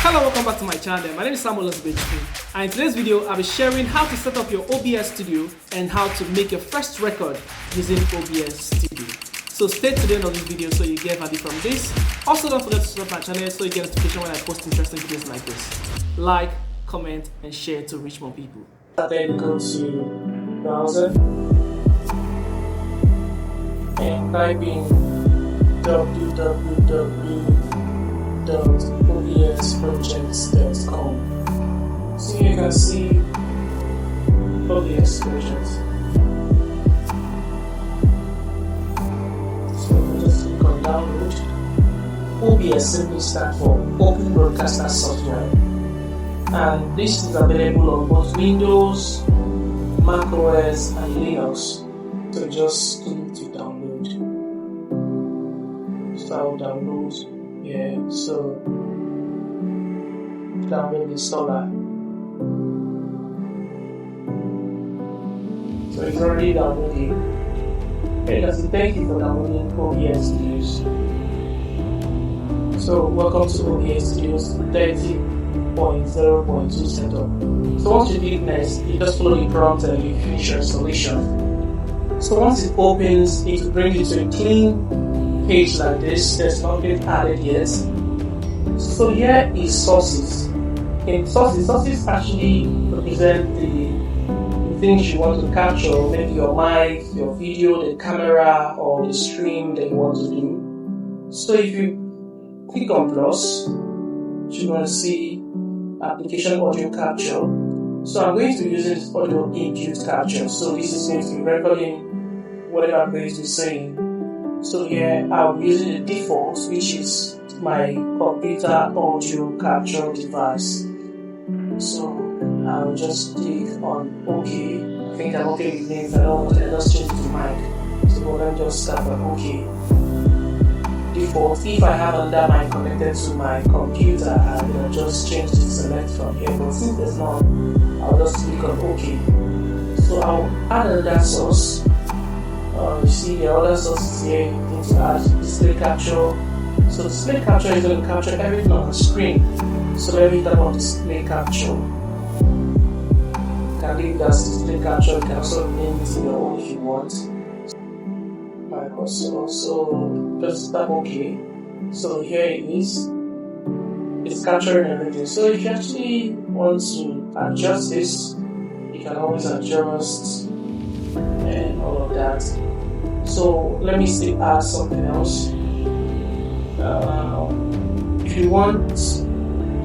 Hello, welcome back to my channel. My name is Samuel Osbechi, and in today's video I'll be sharing how to set up your OBS Studio and how to make your first record using OBS Studio. So stay to the end of this video so you get value from this. Also, don't forget to subscribe to my channel so you get notification when I post interesting videos like this. Like, comment, and share to reach more people. Then go to browser and type in www.obsprojects.com. So you can see OBS projects. So you just click on download. OBS simply stands for Open Broadcaster Software, and this is available on both Windows, Mac OS, and Linux. So just click to download. Start download. Yeah, so download the installer. So it's already downloading. Okay, thank you for downloading OBS Studios. So welcome to OBS Studios 30.0.2 setup. So once you click next, you just follow the prompt and you finish your installation. So once it opens, it will bring you to a clean page like this. There's nothing added yet. So here is sources. In sources actually represent the things you want to capture, maybe your mic, your video, the camera, or the stream that you want to do. So if you click on plus, you're going to see application audio capture. So I'm going to be using this audio input capture. So this is going to be recording whatever I'm going to be saying. So here I'm using the default, which is my computer audio capture device. So I'll just click on OK. I think I'm okay with names. I don't want to just change it to mic. So let me just tap on OK. Default. If I have another mic connected to my computer, I'll just change the select from here. But since there's none, I'll just click on OK. So I'll add another source. You see the other sources here. You need to add display capture. So display capture is going to capture everything on the screen. So let me tap on display capture. You can leave that display capture. You can also name it in your own if you want. Also just tap OK. So here it is. It's capturing everything. So if you actually want to adjust this, you can always adjust and all of that. So let me still add something else. If you want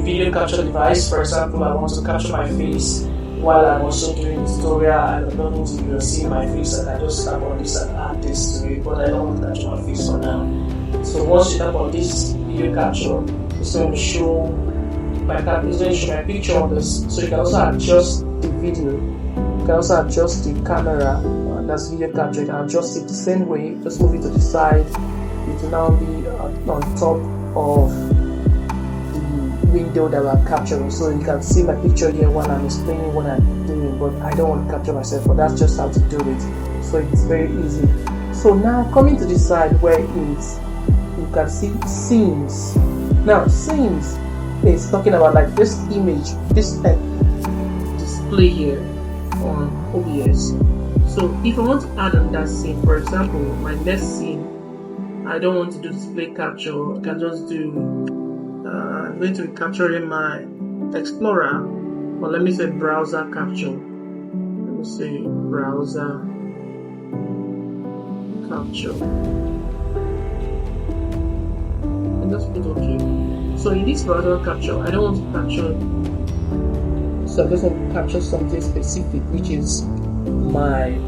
video capture device, for example, I want to capture my face while I'm also doing the tutorial and I'm not going to be seeing my face, and I just tap on this and add this to it, but I don't want to capture my face for now. So once you tap on this video capture, it's going to show my picture on this. So you can also adjust the video. You can also adjust the camera. That's video capture. You can adjust it the same way. Just move it to the side. It will now be on top of window that we're capturing, so you can see my picture here while I'm explaining what I'm doing, but I don't want to capture myself, but that's just how to do it. So it's very easy. So now coming to this side where it's, you can see scenes. Now scenes is talking about like this image, this display here on OBS. So if I want to add on that scene, for example, my next scene, I don't want to do display capture, I can just do I'm going to be capturing my Explorer, or let me say browser capture. Let me say browser capture. And just put OK. So in this browser capture, I don't want to capture, so I'm just going to capture something specific, which is my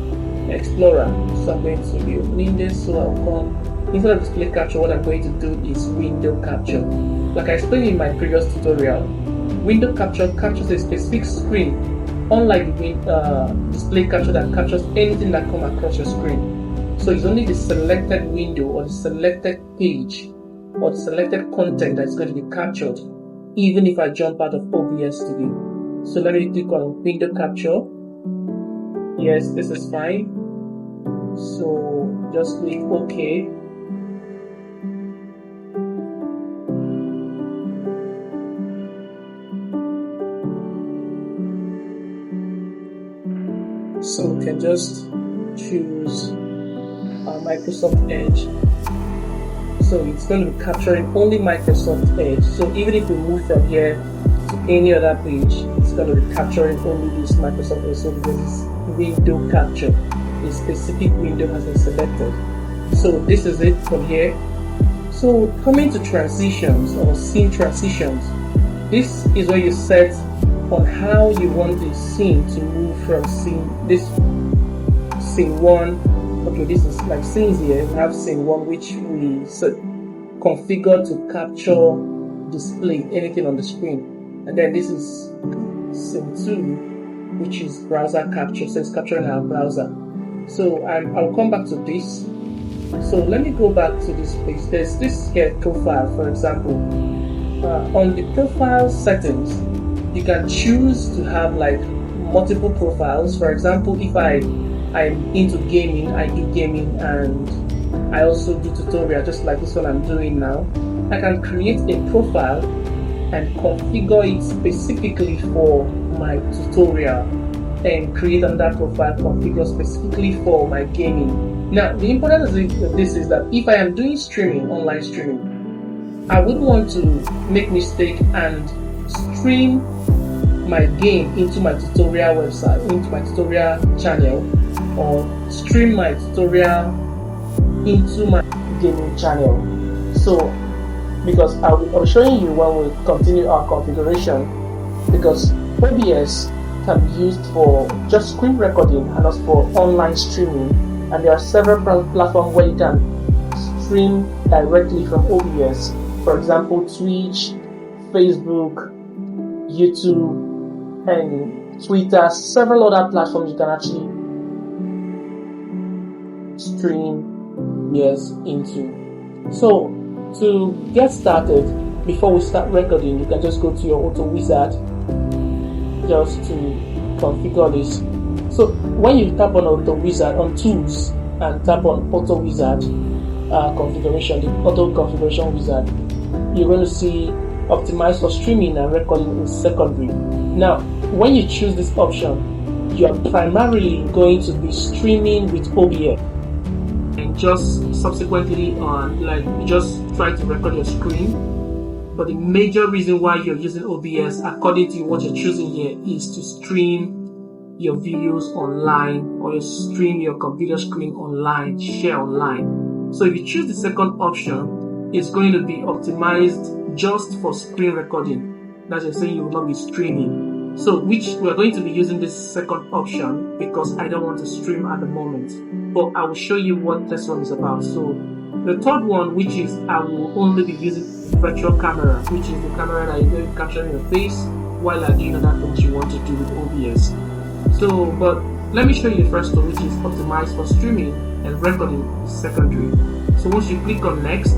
Explorer. So I'm going to be opening this, so I'll come. Instead of display capture, what I'm going to do is window capture. Like I explained in my previous tutorial, window capture captures a specific screen, unlike the display capture that captures anything that comes across your screen. So it's only the selected window or the selected page or the selected content that's going to be captured, even if I jump out of OBS Studio. So let me click on window capture. Yes, this is fine. So just click OK. So we can just choose Microsoft Edge. So it's going to be capturing only Microsoft Edge. So even if we move from here to any other page, it's going to be capturing only this Microsoft Edge. So because it's window capture, a specific window has been selected. So this is it from here. So coming to transitions or scene transitions, this is where you set on how you want the scene to move from scene 1. Okay, this is like scenes here. We have scene 1, which we configure to capture, display anything on the screen, and then this is scene 2, which is browser capture. So it's capturing our browser. So I'll come back to this. So let me go back to this page. There's this here profile, for example. On the profile settings, you can choose to have like multiple profiles. For example, if I'm into gaming, I do gaming, and I also do tutorial, just like this one I'm doing now. I can create a profile and configure it specifically for my tutorial, and create another profile configured specifically for my gaming. Now, the importance of this is that if I am doing streaming, online streaming, I wouldn't want to make mistake and stream my game into my tutorial website, into my tutorial channel, or stream my tutorial into my gaming channel. So, because I'll be showing you when we continue our configuration, because OBS can be used for just screen recording and also for online streaming, and there are several platforms where you can stream directly from OBS. For example, Twitch, Facebook, YouTube, and Twitter, several other platforms you can actually stream yes into. So to get started, before we start recording, you can just go to your auto wizard just to configure this. So when you tap on auto wizard on tools and tap on auto wizard configuration, the auto configuration wizard, you're going to see optimize for streaming and recording in secondary. Now when you choose this option, you are primarily going to be streaming with OBS, and just subsequently on just try to record your screen. But the major reason why you're using OBS, according to what you're choosing here, is to stream your videos online, or you stream your computer screen online, share online. So if you choose the second option, it's going to be optimized just for screen recording. That's just saying you will not be streaming. So which we are going to be using this second option because I don't want to stream at the moment. But I will show you what this one is about. So the third one, which is I will only be using virtual camera, which is the camera that you're going to capture your face while you're doing other things you want to do with OBS. So, but let me show you the first one, which is optimized for streaming and recording secondary. So once you click on next,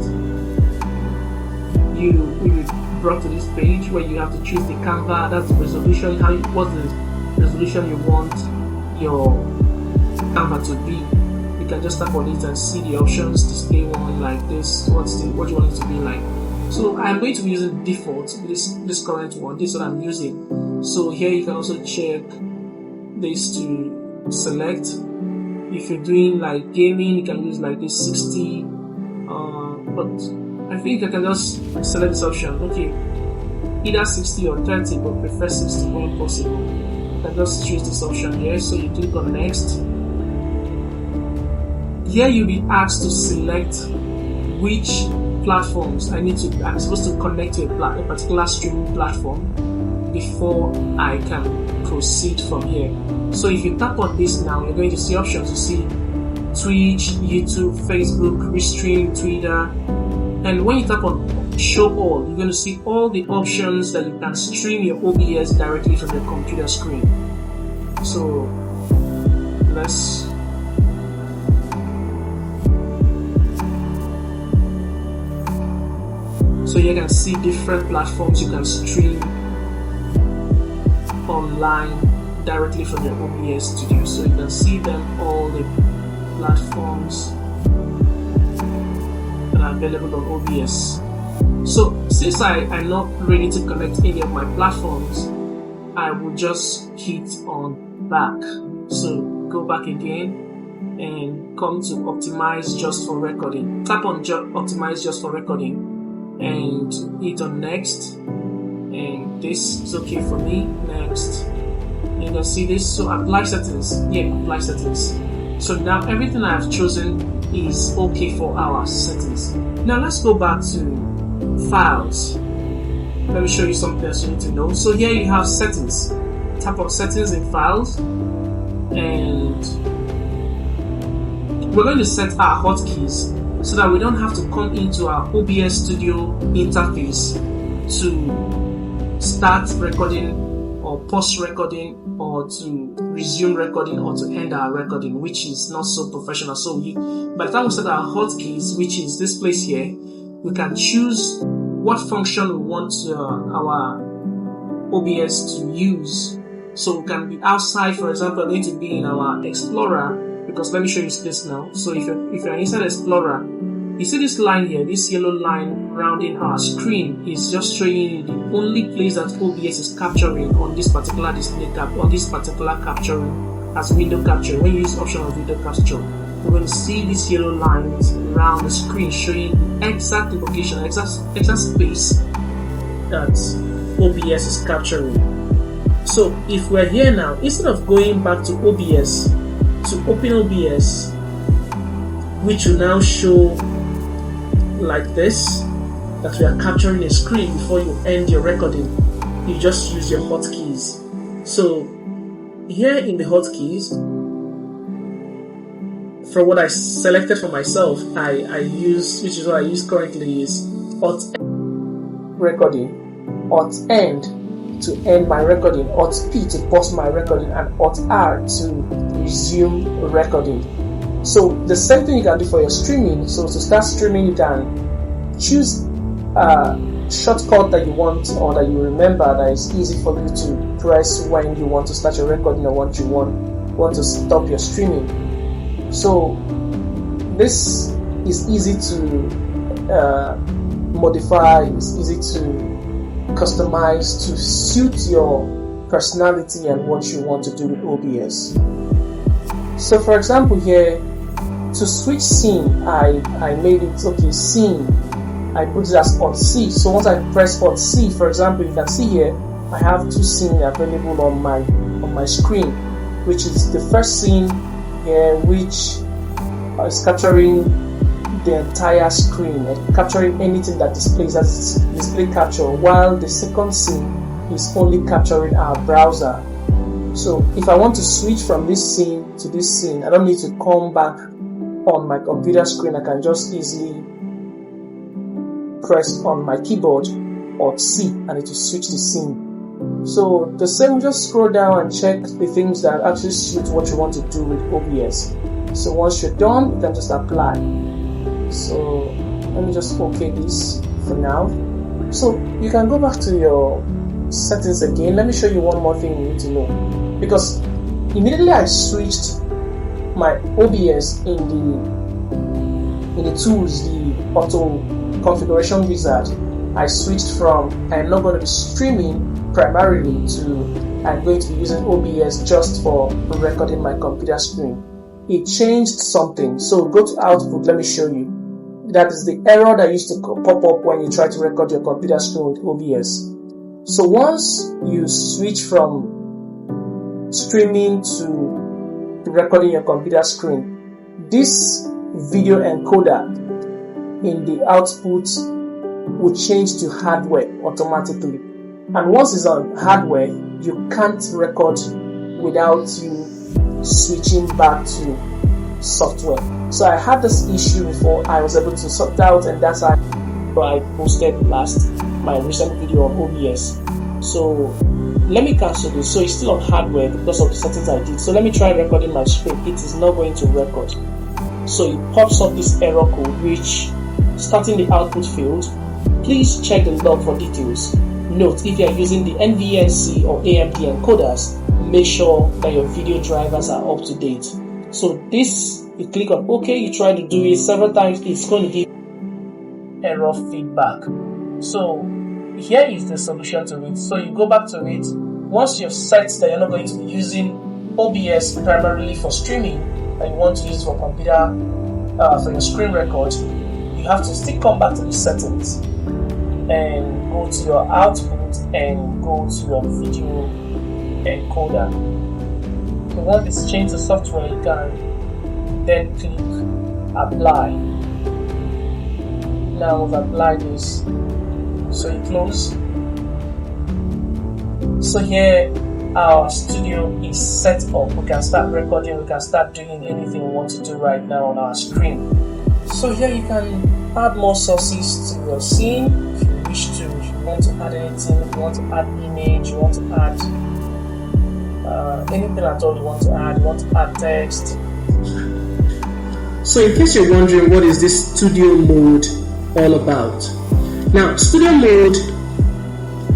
you will be brought to this page where you have to choose the camera. That's the resolution. What's the resolution you want your camera to be? You can just tap on it and see the options. Display one like this. What you want it to be like. So I'm going to be using default, this current one. This is what I'm using. So here you can also check this to select. If you're doing like gaming, you can use like this 60. But I think I can just select this option. Okay, either 60 or 30, but prefer 60 when possible. You can just choose this option here. So you click on next. Here you'll be asked to select which platforms I'm supposed to connect to a particular streaming platform before I can proceed from here. So if you tap on this now, you're going to see options. You see Twitch, YouTube, Facebook, Restream, Twitter, and when you tap on show all, you're going to see all the options that you can stream your OBS directly from the computer screen. So let's So you can see different platforms you can stream online directly from your OBS Studio. So you can see them, all the platforms that are available on OBS. So since I'm not ready to connect any of my platforms, I will just hit on back. So go back again and come to optimize just for recording. Tap on optimize just for recording and hit on next, and this is okay for me. Next, you can see this. So apply settings. Apply settings. So now everything I have chosen is okay for our settings. Now let's go back to files. Let me show you something else you need to know. So here you have settings. Tap on settings in files, and we're going to set our hotkeys so that we don't have to come into our OBS Studio interface to start recording or pause recording or to resume recording or to end our recording, which is not so professional. So by the time we set our hotkeys, which is this place here, we can choose what function we want our OBS to use. So we can be outside, for example, we're going to be in our Explorer, because let me show you this now. So if you're inside Explorer, you see this line here, this yellow line rounding our screen is just showing you the only place that OBS is capturing on this particular display cap, or this particular capturing as window capture. When you use option of window capture, we're going to see these yellow lines around the screen showing the exact location, exact space that OBS is capturing. So if we're here now, instead of going back to OBS, to open OBS, which will now show like this, that we are capturing a screen before you end your recording, you just use your hotkeys. So here in the hotkeys, for what I selected for myself, I use, which is what I use currently, is Alt recording, Alt end to end my recording, Alt P to pause my recording, and Alt R to resume recording. So the same thing you can do for your streaming. So to start streaming, you can choose a shortcut that you want or that you remember that is easy for you to press when you want to start your recording or when you want to stop your streaming. So this is easy to modify, it's easy to customize to suit your personality and what you want to do with OBS. So for example here, to switch scene, I made it, okay, scene, I put it as Alt C. So once I press Alt C, for example, you can see here, I have two scenes available on my screen, which is the first scene here, which is capturing the entire screen and capturing anything that displays as display capture, while the second scene is only capturing our browser. So if I want to switch from this scene to this scene, I don't need to come back on my computer screen. I can just easily press on my keyboard Alt C and it will switch the scene. So the same, just scroll down and check the things that actually suit what you want to do with OBS. So once you're done, you can just apply. So let me just OK this for now. So you can go back to your settings again. Let me show you one more thing you need to know, because immediately I switched my OBS in the tools, the auto configuration wizard. I switched from I'm not going to be streaming primarily to I'm going to be using OBS just for recording my computer screen. It changed something. So go to output. Let me show you. That is the error that used to pop up when you try to record your computer screen with OBS. So once you switch from streaming to recording your computer screen, this video encoder in the output will change to hardware automatically. And once it's on hardware, you can't record without you switching back to software. So I had this issue before. I was able to sort out, and that's how I posted last my recent video on OBS. So let me cancel this. So it's still on hardware because of the settings I did. So let me try recording my screen. It is not going to record. So it pops up this error code, which starting the output field. Please check the log for details. Note, if you are using the NVNC or AMD encoders, make sure that your video drivers are up to date. So this, you click on OK, you try to do it several times, it's going to give error feedback. So here is the solution to it. So you go back to it. Once you've set that you're not going to be using OBS primarily for streaming and you want to use it for computer, for your screen record, you have to still come back to the settings and go to your output and go to your video encoder. So once it's changed to software, you can then click apply. Now we've applied this, so you close. So here our studio is set up. We can start recording, we can start doing anything we want to do right now on our screen. So here you can add more sources to your scene if you wish to. If you want to add anything, if you want to add image, you want to add anything at all you want to add text. So in case you're wondering, what is this studio mode all about? Now, studio mode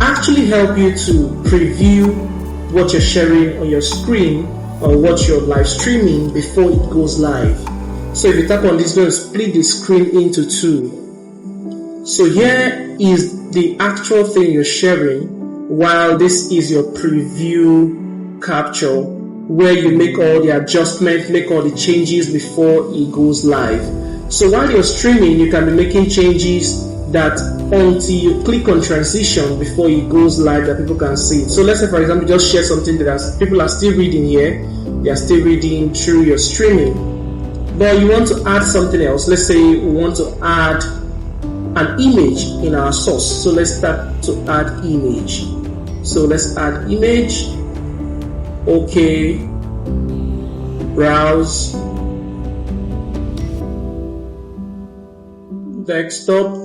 actually help you to preview what you're sharing on your screen or what you're live streaming before it goes live. So if you tap on this, it's going to split the screen into two. So here is the actual thing you're sharing, while this is your preview capture, where you make all the adjustments, make all the changes before it goes live. So while you're streaming, you can be making changes that until you click on transition before it goes live that people can see. So let's say, for example, just share something that people are still reading here. They are still reading through your streaming. But you want to add something else. Let's say we want to add an image in our source. So let's start to add image. So let's add image. Okay. Browse. Desktop.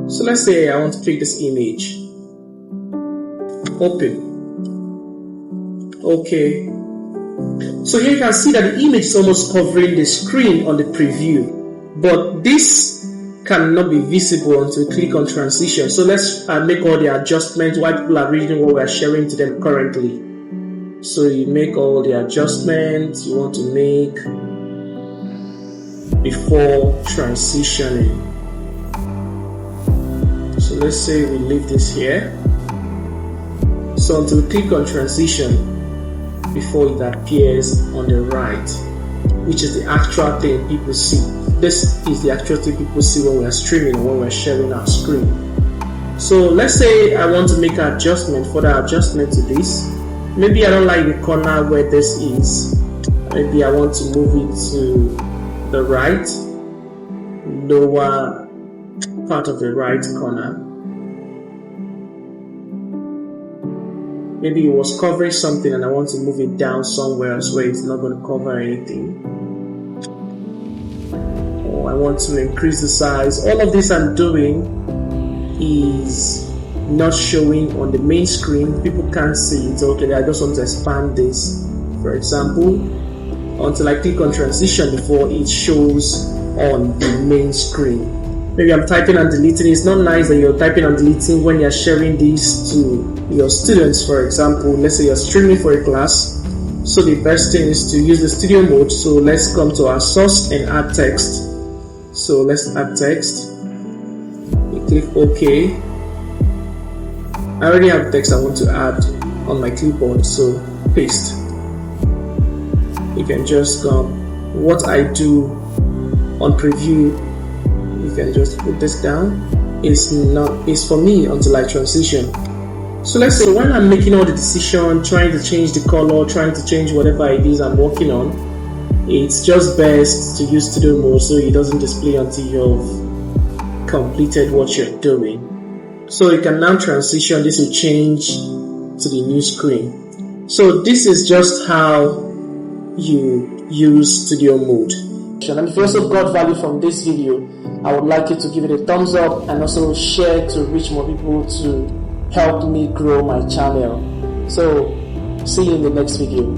So let's say I want to click this image. Open. Okay. So here you can see that the image is almost covering the screen on the preview, but this cannot be visible until we click on transition. So let's make all the adjustments while people are reading what we are sharing to them currently. So you make all the adjustments you want to make before transitioning. So let's say we leave this here. So until we click on transition before it appears on the right, which is the actual thing people see. This is the actual thing people see when we are streaming or when we are sharing our screen. So let's say I want to make an adjustment, further adjustment to this. Maybe I don't like the corner where this is. Maybe I want to move it to the right, lower part of the right corner. Maybe it was covering something and I want to move it down somewhere else where it's not going to cover anything. Or I want to increase the size. All of this I'm doing is not showing on the main screen. People can't see it. Okay, I just want to expand this, for example, until I click on transition before it shows on the main screen. Maybe I'm typing and deleting. It's not nice that you're typing and deleting when you're sharing this to your students, for example. Let's say you're streaming for a class. So the best thing is to use the studio mode. So let's come to our source and add text. So let's add text. We click OK. I already have text I want to add on my clipboard, so paste. You can just go. What I do on preview, you can just put this down. It's for me until I transition. So let's say when I'm making all the decision, trying to change the color, trying to change whatever it is I'm working on, it's just best to use studio mode so it doesn't display until you've completed what you're doing. So you can now transition. This will change to the new screen. So this is just how you use studio mode. And if you also got value from this video, I would like you to give it a thumbs up and also share to reach more people to help me grow my channel. So see you in the next video.